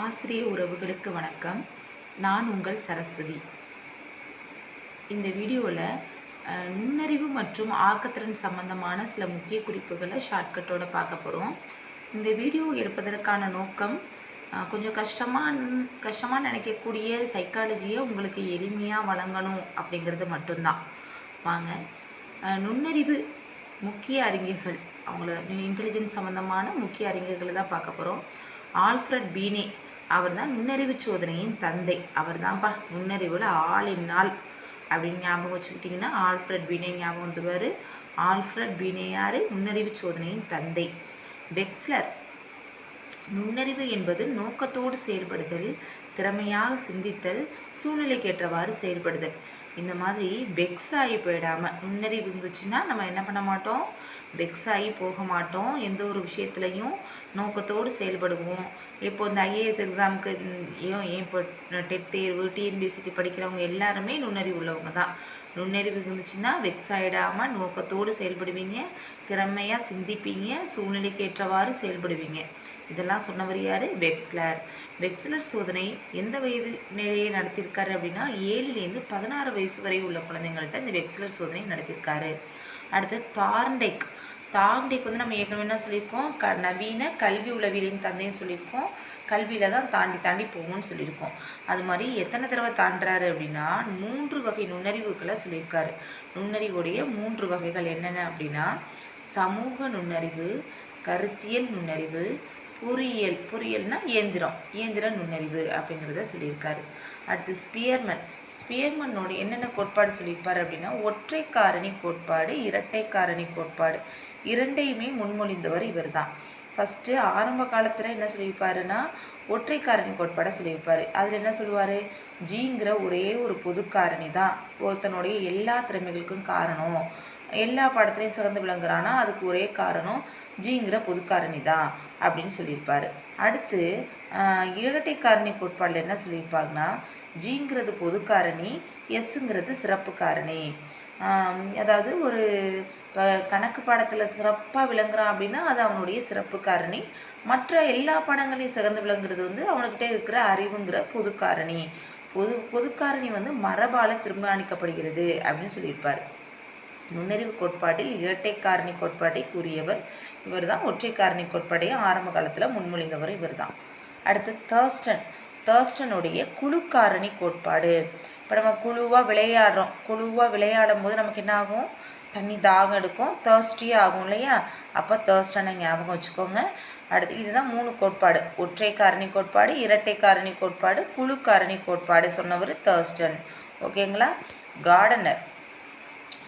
ஆசிரிய உறவுகளுக்கு வணக்கம். நான் உங்கள் சரஸ்வதி. இந்த வீடியோவில் நுண்ணறிவு மற்றும் ஆக்கத்திறன் சம்பந்தமான சில முக்கிய குறிப்புகளை ஷார்ட்கட்டோடு பார்க்க போகிறோம். இந்த வீடியோ எடுப்பதற்கான நோக்கம் கொஞ்சம் கஷ்டமாக நினைக்கக்கூடிய சைக்காலஜியை உங்களுக்கு எளிமையாக வழங்கணும் அப்படிங்கிறது மட்டும்தான். வாங்க, நுண்ணறிவு முக்கிய அறிஞர்கள், அவங்கள இன்டெலிஜென்ஸ் சம்மந்தமான முக்கிய அறிஞர்களை தான் பார்க்க போகிறோம். ஆல்ஃப்ரட் பீனே, அவர் தான் நுண்ணறிவு சோதனையின் தந்தை. அவர் தான்ப்பா நுண்ணறிவில் ஆல் இன் ஆல் அப்படின்னு ஞாபகம் வச்சுக்கிட்டிங்கன்னா ஆல்ஃப்ரட் பீனே ஞாபகம் வந்துடுவார். ஆல்ஃப்ரட் பீனே யார்? நுண்ணறிவு சோதனையின் தந்தை. வெக்ஸ்லர், நுண்ணறிவு என்பது நோக்கத்தோடு செயல்படுதல், திறமையாக சிந்தித்தல், சூழ்நிலைக்கேற்றவாறு செயல்படுதல். இந்த மாதிரி வெக்ஸ் ஆகி போயிடாமல் நுண்ணறிவு இருந்துச்சுன்னா நம்ம என்ன பண்ண மாட்டோம், வெக்ஸ் ஆகி போக மாட்டோம். எந்த ஒரு விஷயத்துலையும் நோக்கத்தோடு செயல்படுவோம். இப்போ இந்த ஐஏஎஸ் எக்ஸாமுக்கு ஏன் இப்போ டெட் தேர்வு, டிஎன்பிஎஸ்சிக்கு படிக்கிறவங்க எல்லாருமே நுண்ணறிவு உள்ளவங்க தான். நுண்ணறிவு இருந்துச்சுன்னா வெக்ஸ் ஆகிடாமல் நோக்கத்தோடு செயல்படுவீங்க, திறமையாக சிந்திப்பீங்க, சூழ்நிலைக்கு ஏற்றவாறு செயல்படுவீங்க. இதெல்லாம் சொன்னவர் யார்? வெக்ஸ்லர். வெக்ஸ்லர் சோதனை எந்த வயது நிலையை நடத்தியிருக்காரு அப்படின்னா 7லேருந்து 16 வயசு வரை உள்ள குழந்தைங்கள்ட்ட இந்த வெக்ஸ்லர் சோதனை நடத்தியிருக்காரு. அடுத்து தார்ண்டேக். தார்ண்டேக் வந்து நம்ம ஏற்கனவே என்ன சொல்லியிருக்கோம், நவீன கல்வி உளவியலின் தந்தைன்னு சொல்லியிருக்கோம். கல்வியில் தான் தாண்டி போகும்னு சொல்லியிருக்கோம். அது மாதிரி எத்தனை தடவை தாண்டுறாரு அப்படின்னா 3 வகை நுண்ணறிவுகளை சொல்லியிருக்காரு. நுண்ணறிவுடைய 3 வகைகள் என்னென்ன அப்படின்னா சமூக நுண்ணறிவு, கருத்தியல் நுண்ணறிவு, பொறியியல்னா இயந்திர நுண்ணறிவு அப்படிங்கிறத சொல்லியிருக்காரு. அடுத்து ஸ்பியர்மனோட என்னென்ன கோட்பாடு சொல்லியிருப்பார் அப்படின்னா ஒற்றை காரணி கோட்பாடு, இரட்டை காரணி கோட்பாடு, இரண்டையுமே முன்மொழிந்தவர் இவர் தான். ஃபஸ்ட்டு ஆரம்ப காலத்தில் என்ன சொல்லியிருப்பாருன்னா ஒற்றை காரணி கோட்பாடை சொல்லியிருப்பார். அதில் என்ன சொல்லுவார், ஜிங்கிற ஒரே ஒரு பொது காரணி தான் ஒருத்தனுடைய எல்லா திறமைகளுக்கும் காரணம். எல்லா பாடத்துலையும் சிறந்து விளங்குறான்னா அதுக்கு ஒரே காரணம் ஜிங்கிற பொது காரணி தான் அப்படின்னு சொல்லியிருப்பார். அடுத்து இரட்டை காரணி கோட்பாடில் என்ன சொல்லியிருப்பாருன்னா ஜிங்கிறது பொது காரணி, எஸ்ஸுங்கிறது சிறப்பு காரணி. அதாவது ஒரு இப்போ கணக்கு பாடத்தில் சிறப்பாக விளங்குறான் அப்படின்னா அது அவனுடைய சிறப்பு காரணி. மற்ற எல்லா பாடங்களையும் சிறந்து விளங்குறது வந்து அவனுக்கிட்டே இருக்கிற அறிவுங்கிற பொது காரணி. பொது காரணி வந்து மரபால் தீர்மானிக்கப்படுகிறது அப்படின்னு சொல்லியிருப்பார். நுண்ணறிவு கோட்பாட்டில் இரட்டை காரணி கோட்பாட்டை கூறியவர் இவர் தான். ஒற்றை காரணி கோட்பாட்டையும் ஆரம்ப காலத்தில் முன்மொழிந்தவர் இவர் தான். அடுத்து தேர்ஸ்டனுடைய குழு காரணி கோட்பாடு. இப்போ நம்ம குழுவாக விளையாடும் போது நமக்கு என்ன ஆகும், தண்ணி தாகம் எடுக்கும், தேர்ஸ்டியாக ஆகும் இல்லையா? அப்போ தேர்ஸ்டனை ஞாபகம் வச்சுக்கோங்க. அடுத்து இதுதான் 3 கோட்பாடு: ஒற்றை காரணி கோட்பாடு, இரட்டை காரணி கோட்பாடு, குழு காரணி கோட்பாடு சொன்னவர் தேர்ஸ்டன். ஓகேங்களா?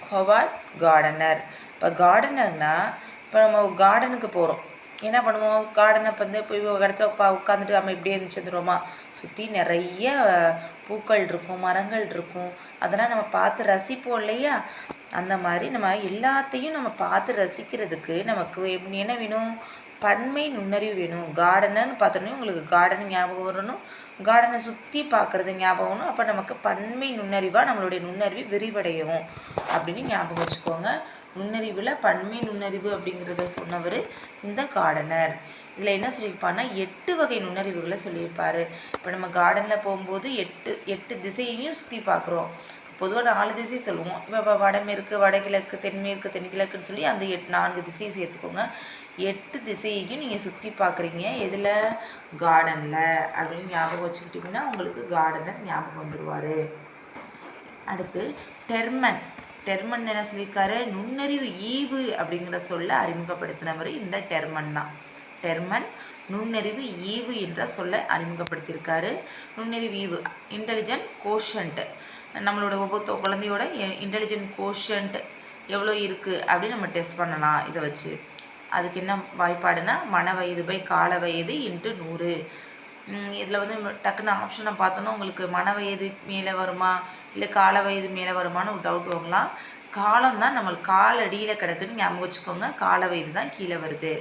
Howard gardener. இப்போ கார்டனர்னால் இப்போ நம்ம கார்டனுக்கு போகிறோம், என்ன பண்ணுவோம், கார்டனை வந்து போய் ஒரு இடத்துல உட்காந்துட்டு நம்ம இப்படியே இருந்துச்சுருவோமா, சுற்றி நிறைய பூக்கள் இருக்கும், மரங்கள் இருக்கும், அதெல்லாம் நம்ம பார்த்து ரசிப்போம் இல்லையா? அந்த மாதிரி நம்ம எல்லாத்தையும் நம்ம பார்த்து ரசிக்கிறதுக்கு நமக்கு என்ன வேணும், பன்மை நுண்ணறிவு வேணும். கார்டனர்னு பார்த்தோன்னே உங்களுக்கு கார்டன் ஞாபகம் வரணும், கார்டனை சுற்றி பார்க்குறது ஞாபகம் வரணும். அப்போ நமக்கு பன்மை நுண்ணறிவாக நம்மளுடைய நுண்ணறிவு விரிவடையும் அப்படின்னு ஞாபகம் வச்சுக்கோங்க. நுண்ணறிவில் பன்மை நுண்ணறிவு அப்படிங்கிறத சொன்னவர் இந்த கார்டனர். இதில் என்ன சொல்லியிருப்பான்னா 8 வகை நுண்ணறிவுகளை சொல்லியிருப்பார். இப்போ நம்ம கார்டனில் போகும்போது எட்டு திசையையும் சுற்றி பார்க்குறோம். பொதுவாக 4 திசை சொல்லுவோம். இப்போ வடமேற்கு, வடகிழக்கு, தென்மேற்கு, தென்கிழக்குன்னு சொல்லி அந்த 4 திசையை சேர்த்துக்கோங்க. 8 திசையையும் நீங்கள் சுற்றி பார்க்குறீங்க. எதில்? கார்டனில் அப்படின்னு ஞாபகம் வச்சுக்கிட்டிங்கன்னா உங்களுக்கு கார்டனர் ஞாபகம் வந்துடுவார். அடுத்து டெர்மன் என்ன சொல்லியிருக்காரு, நுண்ணறிவு ஈவு அப்படிங்கிற சொல்ல அறிமுகப்படுத்தினவர் இந்த டெர்மன் தான். டெர்மன் நுண்ணறிவு ஈவு என்ற சொல்ல அறிமுகப்படுத்தியிருக்காரு. நுண்ணறிவு ஈவு இன்டெலிஜென்ட் கோஷன்ட், நம்மளோட ஒவ்வொரு குழந்தையோட இன்டெலிஜென்ட் கோஷன்ட் எவ்வளோ இருக்குது அப்படின்னு நம்ம டெஸ்ட் பண்ணலாம் இதை வச்சு. அதுக்கு என்ன வாய்ப்பாடுனா மன வயது பை கால வயது இன்ட்டு 100. இதில் வந்து டக்குன்னு ஆப்ஷனை பார்த்தோன்னா உங்களுக்கு மன வயது மேலே வருமா இல்லை கால வயது மேலே வருமானு ஒரு டவுட் வாங்கலாம். காலம் தான் நம்மளுக்கு காலடியில் கிடக்குன்னு ஞாபகம் வச்சுக்கோங்க, கால வயது தான் கீழே வருது.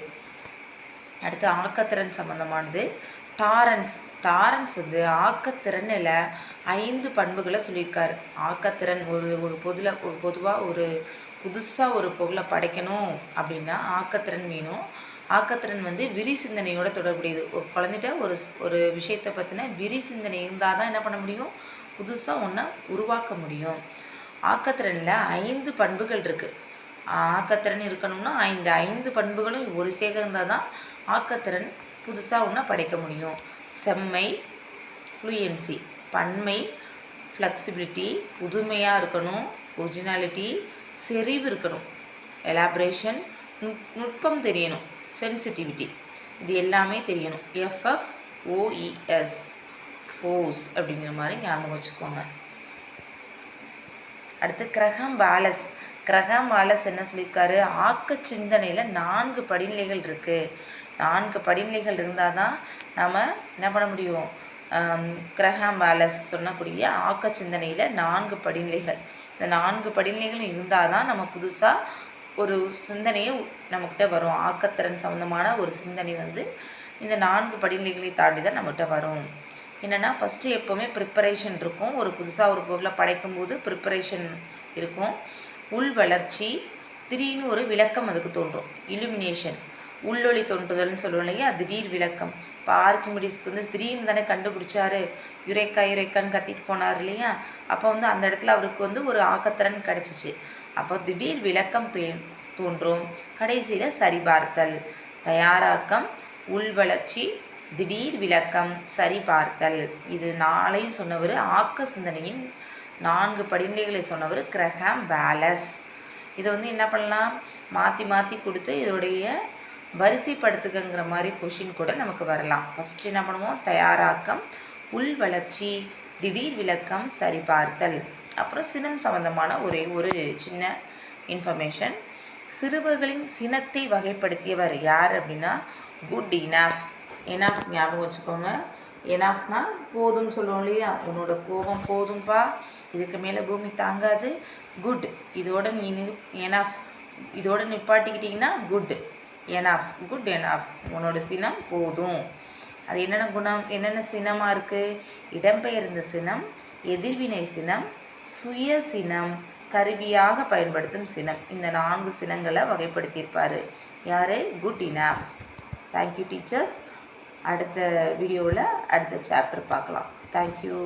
அடுத்து ஆக்கத்திறன் சம்மந்தமானது டாரன்ஸ் வந்து ஆக்கத்திறனில் 5 பண்புகளை சொல்லியிருக்காரு. ஆக்கத்திறன் பொதுவாக ஒரு புதுசாக ஒரு பொருளை படைக்கணும் அப்படின்னா ஆக்கத்திறன் வேணும். ஆக்கத்திறன் வந்து விரி சிந்தனையோட தொடர்புடையது. ஒரு குழந்தைகிட்ட ஒரு விஷயத்தை பற்றின விரி சிந்தனை இருந்தால் தான் என்ன பண்ண முடியும், புதுசாக ஒன்றை உருவாக்க முடியும். ஆக்கத்திறனில் 5 பண்புகள் இருக்குது. ஆக்கத்திறன் இருக்கணும்னா இந்த 5 பண்புகளும் ஒரு சேர்ந்தால் தான் ஆக்கத்திறன் புதுசாக ஒன்றை படைக்க முடியும். செம்மை, ஃப்ளூயன்சி, பன்மை, ஃப்ளெக்சிபிலிட்டி, புதுமையாக இருக்கணும், ஒரிஜினாலிட்டி, செறிவு இருக்கணும், எலாபரேஷன், நுட்பம் தெரியணும், சென்சிட்டிவிட்டி, இது எல்லாமே தெரியணும். FFOES, ஃபோர்ஸ் அப்படிங்கிற மாதிரி ஞாபகம் வச்சுக்கோங்க. அடுத்து கிரஹாம் வாலஸ் என்ன சொல்லியிருக்காரு, ஆக்க சிந்தனையில் 4 படிநிலைகள் இருக்குது. 4 படிநிலைகள் இருந்தால் தான் நம்ம என்ன பண்ண முடியும். கிரஹாம் வாலஸ் சொன்னக்கூடிய ஆக்க சிந்தனையில் 4 படிநிலைகள். இந்த 4 படிநிலைகளும் இருந்தால் தான் நம்ம புதுசாக ஒரு சிந்தனையை நம்மக்கிட்ட வரும். ஆக்கத்திறன் சம்மந்தமான ஒரு சிந்தனை வந்து இந்த 4 படிநிலைகளை தாண்டி தான் நம்மகிட்ட வரும். என்னென்னா ஃபஸ்ட்டு எப்போவுமே ப்ரிப்பரேஷன் இருக்கும். ஒரு புதுசாக ஒரு பொருளை படைக்கும்போது ப்ரிப்பரேஷன் இருக்கும். உள் வளர்ச்சி, திடீர்னு ஒரு விளக்கம் அதுக்கு தோன்றும். இலுமினேஷன், உள்ளொளி தோன்றுதல்னு சொல்லுவோம் இல்லையா, திடீர் விளக்கம். இப்போ ஆர்கிமிடிஸ்க்கு வந்து திடீர்னு தானே கண்டுபிடிச்சாரு, யுரேக்கான்னு கத்திட்டு போனார் இல்லையா. அப்போ வந்து அந்த இடத்துல அவருக்கு வந்து ஒரு ஆக்கத்திறன் கிடச்சிச்சு. அப்போ திடீர் விளக்கம் தோன்றும். கடைசியில் சரிபார்த்தல், தயாராக்கம், உள்வளர்ச்சி, திடீர் விளக்கம், சரிபார்த்தல். இது 4ஐயும் சொன்னவர். ஆக்க சிந்தனையின் 4 படிநிலைகளை சொன்னவர் கிரஹாம் வாலஸ். இதை வந்து என்ன பண்ணலாம், மாற்றி கொடுத்து இதோடைய வரிசைப்படுத்துகிற மாதிரி கொஷின் கூட நமக்கு வரலாம். ஃபஸ்ட்டு என்ன பண்ணுவோம், தயாராக்கம், உள் வளர்ச்சி, திடீர் விளக்கம், சரிபார்த்தல். அப்புறம் சினம் சம்பந்தமான ஒரே ஒரு சின்ன இன்ஃபர்மேஷன். சிறுவர்களின் சினத்தை வகைப்படுத்தியவர் யார் அப்படின்னா குட் இனஃப். எனாஃப் ஞாபகம் வச்சுக்கோங்க. எனாஃப்னா போதும்னு சொல்லுவோம் இல்லையா, உன்னோட கோபம் போதும்பா, இதுக்கு மேலே பூமி தாங்காது, குட், இதோட நீ எனாஃப், இதோட நிப்பாட்டிக்கிட்டிங்கன்னா குட் எனாஃப், குட் எனாஃப், உன்னோட சினம் போதும். அது என்னென்ன குணம், என்னென்ன சினமாக இருக்குது, இடம்பெயர்ந்த சினம், எதிர்வினை சினம், சுய சினம், கருவியாக பயன்படுத்தும் சினம். இந்த 4 சினங்களை வகைப்படுத்தியிருப்பார் யார், குட் இனஃப். Thank you teachers. அடுத்த வீடியோவில் அடுத்த சாப்டர் பார்க்கலாம். தேங்க்யூ.